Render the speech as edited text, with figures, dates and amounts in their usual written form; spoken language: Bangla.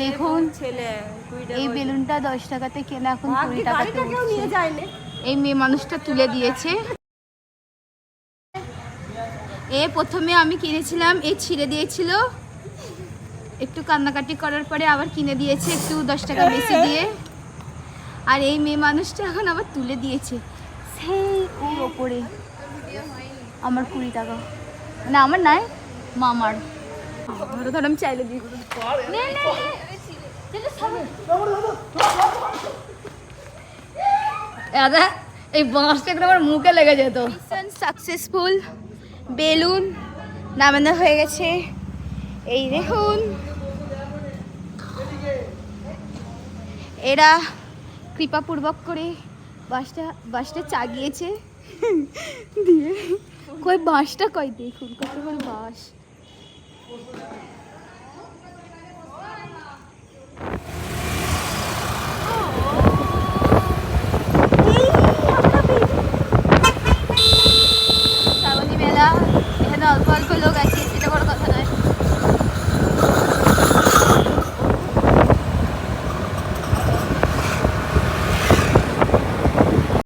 দেখুন এই বেলুনটা 10 টাকাতে কেনা এখন 20 টাকাতে উঠছে। এই মেয়ে মানুষটা তুলে দিয়েছে। প্রথমে আমি কিনেছিলাম, ছিঁড়ে দিয়েছিল, একটু কান্নাকাটি করার পরে আবার কিনে দিয়েছে একটু 10 টাকা বেশি দিয়ে। আর এই মেয়ে মানুষটা এখন আবার তুলে দিয়েছে সেই ওর ওপরে। আমার 20 টাকা, মানে আমার নাই, মামার। ধর আমি চাইলে দিই। এই বাঁশটা একদম আমার মুখে লেগে যেত। মিশন সাকসেসফুল, বেলুন নামানো হয়ে গেছে। এই দেখুন এরা কৃপাপূর্বক করে বাঁশটা চাগিয়েছে দিয়ে। কই বাঁশটা কই, দেখুন কত বড় বাঁশ।